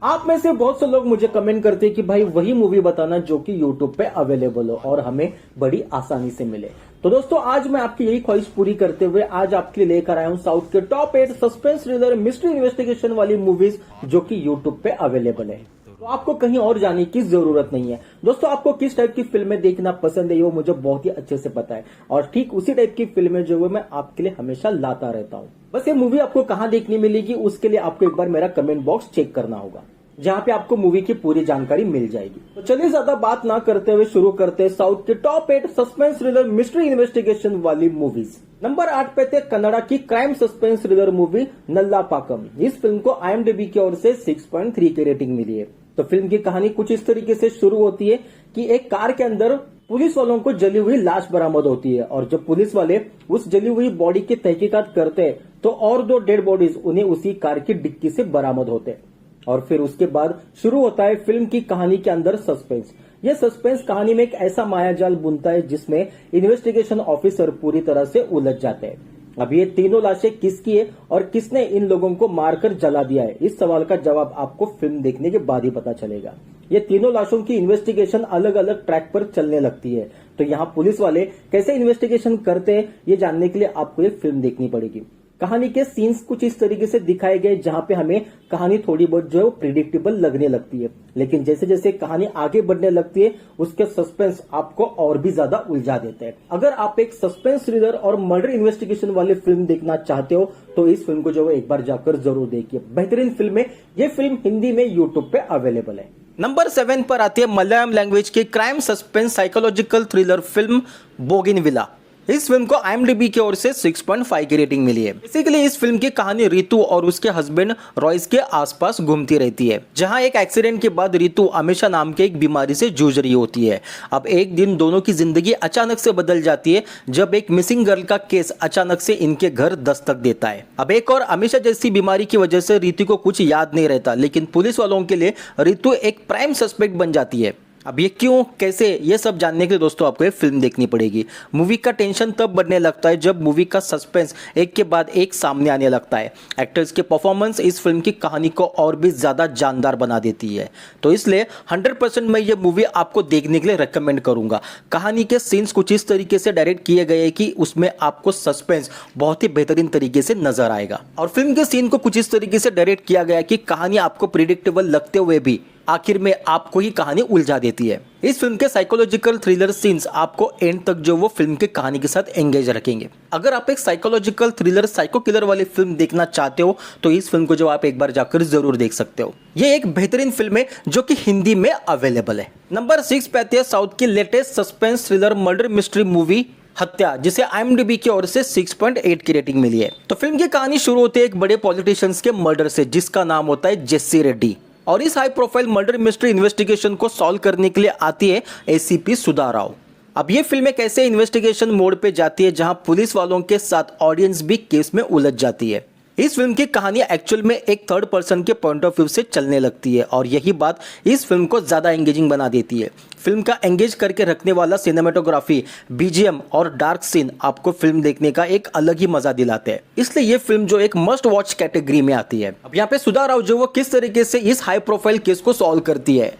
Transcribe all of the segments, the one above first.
आप में से बहुत से लोग मुझे कमेंट करते हैं कि भाई वही मूवी बताना जो कि यूट्यूब पे अवेलेबल हो और हमें बड़ी आसानी से मिले। तो दोस्तों आज मैं आपकी यही ख्वाहिश पूरी करते हुए आज आपके लिए लेकर आया हूं साउथ के top 8 suspense thriller mystery investigation वाली मूवीज जो कि यूट्यूब पे अवेलेबल है। तो आपको कहीं और जाने की जरूरत नहीं है। दोस्तों आपको किस टाइप की फिल्में देखना पसंद है वो मुझे बहुत ही अच्छे से पता है और ठीक उसी टाइप की फिल्में जो है मैं आपके लिए हमेशा लाता रहता हूं। बस ये मूवी आपको कहां देखने मिलेगी उसके लिए आपको एक बार मेरा कमेंट बॉक्स चेक करना होगा जहां पे आपको मूवी की पूरी जानकारी मिल जाएगी। तो चलिए ज्यादा बात ना करते हुए शुरू करते हैं साउथ के top 8 suspense thriller mystery investigation वाली मूवीज। नंबर 8 पे थे कन्नड़ा की क्राइम सस्पेंस थ्रिलर मूवी नल्ला पाकम। इस फिल्म को IMDb की ओर से 6.3 की रेटिंग मिली है। तो फिल्म की कहानी कुछ इस तरीके से शुरू होती है कि एक कार के अंदर पुलिस वालों को जली हुई लाश बरामद होती है और जब पुलिस वाले उस जली हुई बॉडी की तहकीकात करते हैं तो और 2 डेड बॉडीज उन्हें उसी कार की डिक्की से बरामद होते हैं और फिर उसके बाद शुरू होता है फिल्म की कहानी के अंदर सस्पेंस। यह सस्पेंस कहानी में एक ऐसा मायाजाल बुनता है जिसमें इन्वेस्टिगेशन ऑफिसर पूरी तरह से उलझ जाते हैं। अब ये तीनों लाशें किसकी है और किसने इन लोगों को मारकर जला दिया है, इस सवाल का जवाब आपको फिल्म देखने के बाद ही पता चलेगा। ये तीनों लाशों की इन्वेस्टिगेशन अलग अलग ट्रैक पर चलने लगती है। तो यहाँ पुलिस वाले कैसे इन्वेस्टिगेशन करते हैं ये जानने के लिए आपको ये फिल्म देखनी पड़ेगी। कहानी के सीन्स कुछ इस तरीके से दिखाए गए जहां पे हमें कहानी थोड़ी बहुत जो है प्रिडिक्टेबल लगने लगती है, लेकिन जैसे जैसे कहानी आगे बढ़ने लगती है उसके सस्पेंस आपको और भी ज्यादा उलझा देते हैं। अगर आप एक सस्पेंस थ्रिलर और मर्डर इन्वेस्टिगेशन वाली फिल्म देखना चाहते हो तो इस फिल्म को जो है एक बार जाकर जरूर देखिए। बेहतरीन फिल्म है। ये फिल्म हिंदी में यूट्यूब पे अवेलेबल है। नंबर 7 पर आती है मलयालम लैंग्वेज की crime suspense psychological thriller film Bougainvillea. इस फिल्म को IMDb की ओर से 6.5 की रेटिंग मिली है। बेसिकली इस फिल्म की कहानी रितु और उसके हस्बैंड रॉयस के आसपास घूमती रहती है, जहां एक एक्सीडेंट के बाद रितु अमीषा नाम के एक बीमारी से जूझ रही होती है। अब एक दिन दोनों की जिंदगी अचानक से बदल जाती है जब एक मिसिंग गर्ल का केस अचानक से इनके घर दस्तक देता है। अब एक और अमीषा जैसी बीमारी की वजह से रितु को कुछ याद नहीं रहता, लेकिन पुलिस वालों के लिए रितु एक प्राइम सस्पेक्ट बन जाती है। अब ये क्यों कैसे ये सब जानने के लिए दोस्तों आपको ये फिल्म देखनी पड़ेगी। मूवी का टेंशन तब बढ़ने लगता है जब मूवी का सस्पेंस एक के बाद एक सामने आने लगता है। एक्टर्स के परफॉर्मेंस इस फिल्म की कहानी को और भी ज़्यादा जानदार बना देती है। तो इसलिए 100% मैं ये मूवी आपको देखने के लिए रेकमेंड करूंगा। कहानी के सीन्स कुछ इस तरीके से डायरेक्ट किए गए हैं कि उसमें आपको सस्पेंस बहुत ही बेहतरीन तरीके से नजर आएगा और फिल्म के सीन को कुछ इस तरीके से डायरेक्ट किया गया कि कहानी आपको प्रिडिक्टेबल लगते हुए भी आखिर में आपको ही कहानी उलझा देती है। इस फिल्म के साइकोलॉजिकल थ्रिलर सीन्स आपको एंड तक जो वो फिल्म के कहानी के साथ एंगेज रखेंगे। अगर आप एक साइकोलॉजिकल थ्रिलर साइको किलर वाली फिल्म देखना चाहते हो तो इस फिल्म को जो आप एक बार जाकर जरूर देख सकते हो। ये एक बेहतरीन फिल्म है जो कि हिंदी में अवेलेबल है। नंबर 6 पे आती है साउथ की latest suspense thriller murder mystery movie हत्या, जिसे IMDb की ओर से 6.8 की रेटिंग मिली है। तो फिल्म की कहानी शुरू होती है एक बड़े पॉलिटिशियंस के मर्डर से जिसका नाम होता है जेसी रेड्डी और इस high profile murder mystery investigation को सॉल्व करने के लिए आती है ACP सुधा राव। अब ये फिल्म एक ऐसे इन्वेस्टिगेशन मोड पे जाती है जहां पुलिस वालों के साथ ऑडियंस भी केस में उलझ जाती है। इस फिल्म की कहानी एक्चुअल में एक थर्ड पर्सन के पॉइंट ऑफ व्यू से चलने लगती है और यही बात इस फिल्म को ज्यादा एंगेजिंग बना देती है। फिल्म का एंगेज करके रखने वाला सिनेमेटोग्राफी, BGM और डार्क सीन आपको फिल्म देखने का एक अलग ही मजा दिलाते हैं। इसलिए ये फिल्म जो एक मस्ट वॉच कैटेगरी में आती है। अब यहाँ पे सुधा राव जो वो किस तरीके से इस हाई प्रोफाइल केस को सॉल्व करती है,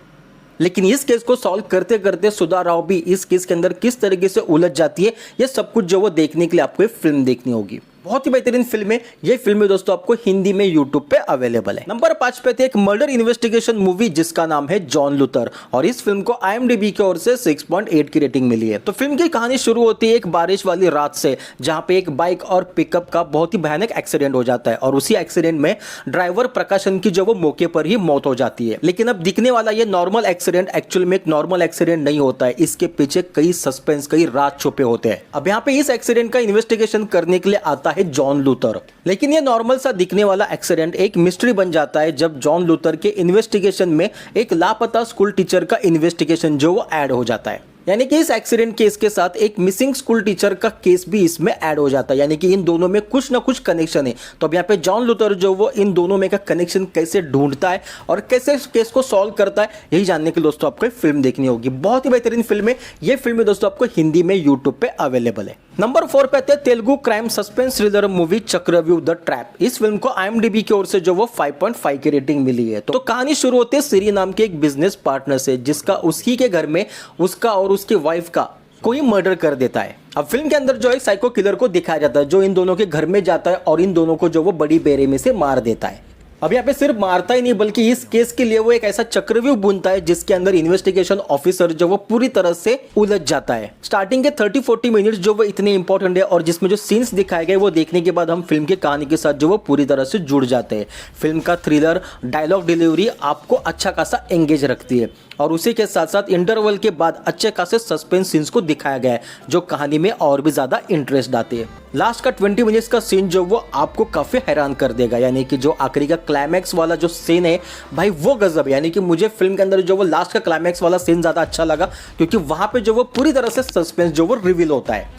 लेकिन इस केस को सॉल्व करते करते सुधा राव भी इस केस के अंदर किस तरीके से उलझ जाती है, ये सब कुछ जो वो देखने के लिए आपको फिल्म देखनी होगी। बहुत ही बेहतरीन फिल्म है। ये फिल्म दोस्तों आपको हिंदी में यूट्यूब पे अवेलेबल है। नंबर 5 पे थी एक मर्डर इन्वेस्टिगेशन मूवी जिसका नाम है जॉन लूथर और इस फिल्म को IMDb की ओर से 6.8 की रेटिंग मिली है। तो फिल्म की कहानी शुरू होती है एक बारिश वाली रात से जहां पे एक बाइक और पिकअप का बहुत ही भयानक एक्सीडेंट हो जाता है और उसी एक्सीडेंट में ड्राइवर प्रकाशन की जो वो मौके पर ही मौत हो जाती है। लेकिन अब दिखने वाला ये नॉर्मल एक्सीडेंट एक्चुअल में एक नॉर्मल एक्सीडेंट नहीं होता है। इसके पीछे कई सस्पेंस, कई राज छुपे होते हैं। अब यहाँ पे इस एक्सीडेंट का इन्वेस्टिगेशन करने के लिए आता है जॉन लूथर, लेकिन ये नॉर्मल सा दिखने वाला एक्सीडेंट एक मिस्ट्री बन जाता है जब जॉन लूथर के इन्वेस्टिगेशन में एक लापता स्कूल टीचर का इन्वेस्टिगेशन जो वो ऐड हो जाता है। यानी कि इस एक्सीडेंट केस के साथ एक मिसिंग स्कूल टीचर का केस भी इसमें ऐड हो जाता है, यानी कि इन दोनों में कुछ ना कुछ कनेक्शन है। तो अब यहाँ पे जॉन लूथर जो वो इन दोनों में का कनेक्शन कैसे ढूंढता है और कैसे इस केस को सॉल्व करता है, यही जानने के लिए दोस्तों आपको फिल्म देखनी होगी। बहुत ही बेहतरीन फिल्म है ये। फिल्म दोस्तों आपको हिंदी में यूट्यूब पे अवेलेबल है। नंबर 4 पे आते हैं Telugu crime suspense thriller movie चक्रव्यूह द ट्रैप। इस फिल्म को IMDb की ओर से जो वो 5.5 की रेटिंग मिली है। तो कहानी शुरू होती है सिरी नाम के एक बिजनेस पार्टनर से, जिसका उसी के घर में उसका और उसकी वाइफ का कोई मर्डर कर देता है। अब फिल्म के अंदर जो एक साइको किलर को दिखाया जाता है, जो इन दोनों के घर में जाता है और इन दोनों को जो वो बड़ी बेरहमी से मार देता है। अब यहाँ पे सिर्फ मारता ही नहीं बल्कि इस केस के लिए वो एक ऐसा चक्रव्यूह बुनता है जिसके अंदर इन्वेस्टिगेशन ऑफिसर जो वो पूरी तरह से उलझ जाता है। स्टार्टिंग के 30-40 मिनट्स जो वो इतने इंपॉर्टेंट है और जिसमें जो सीन्स दिखाए गए वो देखने के बाद हम फिल्म की कहानी के साथ जो वो पूरी तरह से जुड़ जाते हैं। फिल्म का थ्रिलर डायलॉग डिलीवरी आपको अच्छा खासा एंगेज रखती है और उसी के साथ साथ इंटरवल के बाद अच्छे खासे सस्पेंस सीन्स को दिखाया गया है जो कहानी में और भी ज्यादा इंटरेस्ट आती है। लास्ट का 20 मिनट्स का सीन जो वो आपको काफी हैरान कर देगा, यानी कि जो आखिरी का क्लाइमैक्स वाला जो सीन है भाई वो गजब है। यानी कि मुझे फिल्म के अंदर जो वो लास्ट का क्लाइमैक्स वाला सीन ज्यादा अच्छा लगा क्योंकि वहां पे जो वो पूरी तरह से सस्पेंस जो वो रिवील होता है।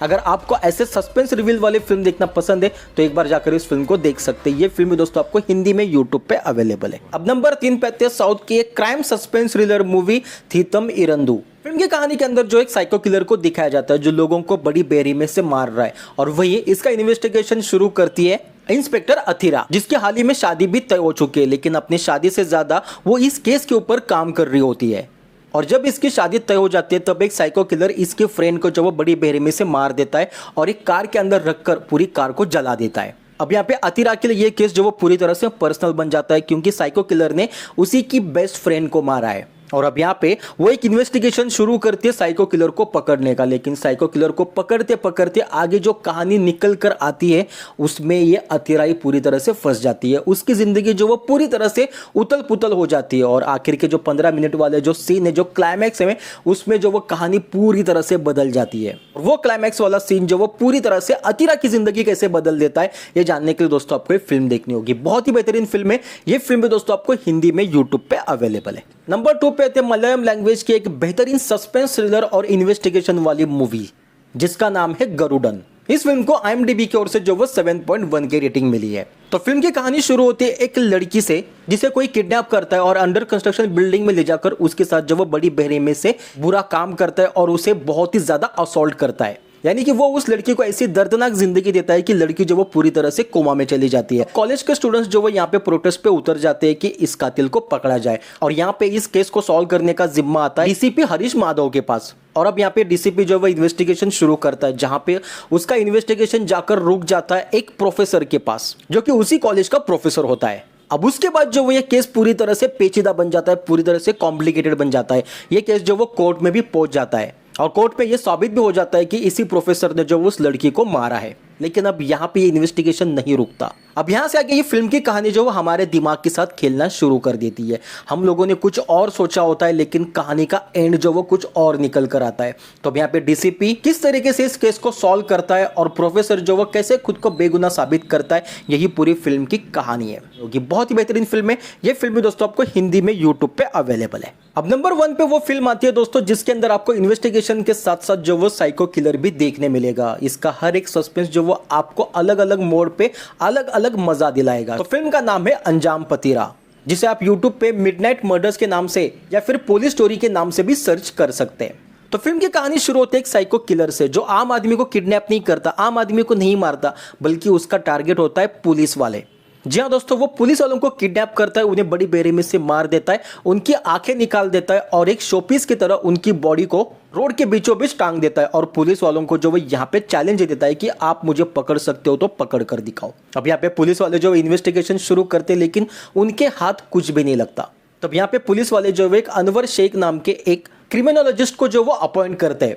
अगर आपको ऐसे सस्पेंस रिवील वाली फिल्म देखना पसंद है तो एक बार जाकर इस फिल्म को देख सकते हैं। ये फिल्म दोस्तों आपको हिंदी में यूट्यूब पे अवेलेबल है। अब नंबर 3 पे आते हैं साउथ की एक crime suspense thriller movie Thittam Irandu. Film की कहानी के अंदर जो एक साइको किलर को दिखाया जाता है जो लोगों को बड़ी बेरहमी से मार रहा है और वही इसका इन्वेस्टिगेशन शुरू करती है इंस्पेक्टर अथिरा, जिसकी हाल ही में शादी भी तय हो चुकी है, लेकिन अपनी शादी से ज्यादा वो इस केस के ऊपर काम कर रही होती है। और जब इसकी शादी तय हो जाती है तब एक साइको किलर इसके फ्रेंड को जो वो बड़ी बेरहमी से मार देता है और एक कार के अंदर रखकर पूरी कार को जला देता है। अब यहाँ पे अतिरा के लिए ये केस जो वो पूरी तरह से पर्सनल बन जाता है क्योंकि साइको किलर ने उसी की बेस्ट फ्रेंड को मारा है। और अब यहाँ पे वो एक इन्वेस्टिगेशन शुरू करती है साइको किलर को पकड़ने का, लेकिन साइको किलर को पकड़ते पकड़ते आगे जो कहानी निकल कर आती है उसमें ये अतिराई पूरी तरह से फंस जाती है। उसकी जिंदगी जो वो पूरी तरह से उतल पुतल हो जाती है और आखिर के जो 15 मिनट वाले जो सीन है, जो क्लाइमैक्स है, उसमें जो वो कहानी पूरी तरह से बदल जाती है। वो क्लाइमैक्स वाला सीन जो वो पूरी तरह से अतिरा की जिंदगी कैसे बदल देता है ये जानने के लिए दोस्तों आपको ये फिल्म देखनी होगी। बहुत ही बेहतरीन फिल्म है ये। फिल्म दोस्तों आपको हिंदी में यूट्यूब पे अवेलेबल है। नंबर 2 पे थे मलयालम लैंग्वेज की एक बेहतरीन सस्पेंस थ्रिलर और इन्वेस्टिगेशन वाली मूवी जिसका नाम है गरुडन। इस फिल्म को IMDb की ओर से जो वो 7.1 की रेटिंग मिली है। तो फिल्म की कहानी शुरू होती है एक लड़की से जिसे कोई किडनैप करता है और अंडर कंस्ट्रक्शन बिल्डिंग में ले जाकर उसके साथ जो वो बड़ी बेरहमी से बुरा काम करता है और उसे बहुत ही ज्यादा असॉल्ट करता है। यानी कि वो उस लड़की को ऐसी दर्दनाक जिंदगी देता है कि लड़की जो वो पूरी तरह से कोमा में चली जाती है। कॉलेज के स्टूडेंट्स जो वो यहाँ पे प्रोटेस्ट पे उतर जाते हैं कि इस कातिल को पकड़ा जाए और यहाँ पे इस केस को सॉल्व करने का जिम्मा आता है DCP हरीश माधव के पास। और अब यहाँ पे DCP जो है इन्वेस्टिगेशन शुरू करता है जहां पे उसका इन्वेस्टिगेशन जाकर रुक जाता है एक प्रोफेसर के पास जो कि उसी कॉलेज का प्रोफेसर होता है। अब उसके बाद जो वो ये केस पूरी तरह से पेचीदा बन जाता है, पूरी तरह से कॉम्प्लिकेटेड बन जाता है। ये केस जो वो कोर्ट में भी पहुंच जाता है और कोर्ट पे ये साबित भी हो जाता है कि इसी प्रोफेसर ने जो उस लड़की को मारा है। लेकिन अब यहाँ पे ये इन्वेस्टिगेशन नहीं रुकता। अब यहाँ से आगे ये फिल्म की कहानी जो हमारे दिमाग के साथ खेलना शुरू कर देती है। हम लोगों ने कुछ और सोचा होता है लेकिन कहानी का एंड जो वो कुछ और निकल कर आता है। तो अब यहाँ पे DCP किस तरीके से इस केस को सॉल्व करता है और प्रोफेसर जो वो कैसे खुद को बेगुनाह साबित करता है, यही पूरी फिल्म की कहानी है। क्योंकि बहुत ही बेहतरीन फिल्म है ये। फिल्म भी दोस्तों आपको हिंदी में यूट्यूब पे अवेलेबल है। अब नंबर 1 पे वो फिल्म आती है दोस्तों जिसके अंदर आपको इन्वेस्टिगेशन के साथ साथ जो वो साइको किलर भी देखने मिलेगा। इसका हर एक सस्पेंस जो वो आपको अलग अलग मोड पे अलग अलग मजा दिलाएगा। तो फिल्म का नाम है अंजाम पतीरा, जिसे आप यूट्यूब पे मिडनाइट मर्डर्स के नाम से या फिर पुलिस स्टोरी के नाम से भी सर्च कर सकते हैं। तो फिल्म की कहानी शुरू होती है एक साइको किलर से जो आम आदमी को किडनैप नहीं करता, आम आदमी को नहीं मारता, बल्कि उसका टारगेट होता है पुलिस वाले। जी हाँ दोस्तों, वो पुलिस वालों को किडनैप करता है, उन्हें बड़ी बेरहमी से मार देता है, उनकी आंखें निकाल देता है और एक शोपीस की तरह उनकी बॉडी को रोड के बीचों बीच टांग देता है और पुलिस वालों को जो वो यहाँ पे चैलेंज देता है कि आप मुझे पकड़ सकते हो तो पकड़ कर दिखाओ। अब यहाँ पे पुलिस वाले जो इन्वेस्टिगेशन शुरू करते हैं लेकिन उनके हाथ कुछ भी नहीं लगता। तब यहाँ पे पुलिस वाले जो एक अनवर शेख नाम के एक क्रिमिनोलॉजिस्ट को जो वो अपॉइंट करते हैं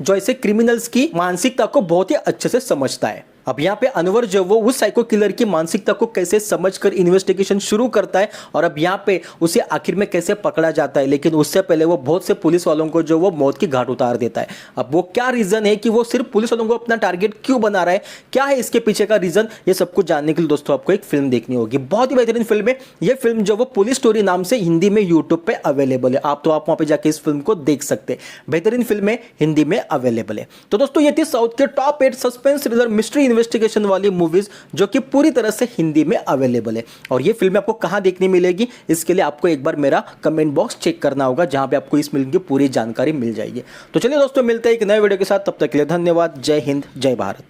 जो ऐसे क्रिमिनल्स की मानसिकता को बहुत ही अच्छे से समझता है। अब यहाँ पे अनवर जो वो उस साइको किलर की मानसिकता को कैसे समझकर इन्वेस्टिगेशन शुरू करता है और अब यहाँ पे उसे आखिर में कैसे पकड़ा जाता है, लेकिन उससे पहले वो बहुत से पुलिस वालों को जो वो मौत की घाट उतार देता है। अब वो क्या रीजन है कि वो सिर्फ पुलिस वालों को अपना टारगेट क्यों बना रहा है, क्या है इसके पीछे का रीजन, ये सब कुछ जानने के लिए दोस्तों आपको एक फिल्म देखनी होगी। बहुत ही बेहतरीन फिल्म है ये फिल्म जो वो पुलिस स्टोरी नाम से हिंदी में यूट्यूब पे अवेलेबल है। आप वहां पे जाके इस फिल्म को देख सकते हैं। बेहतरीन फिल्म है, हिंदी में अवेलेबल है। तो दोस्तों ये थी साउथ के top 8 suspense thriller mystery investigation वाली मूवीज जो कि पूरी तरह से हिंदी में अवेलेबल है। और ये फिल्म आपको कहां देखने मिलेगी, इसके लिए आपको एक बार मेरा कमेंट बॉक्स चेक करना होगा, जहां पे आपको इस फिल्म की पूरी जानकारी मिल जाएगी। तो चलिए दोस्तों मिलते हैं एक नए वीडियो के साथ, तब तक के लिए धन्यवाद। जय हिंद, जय भारत।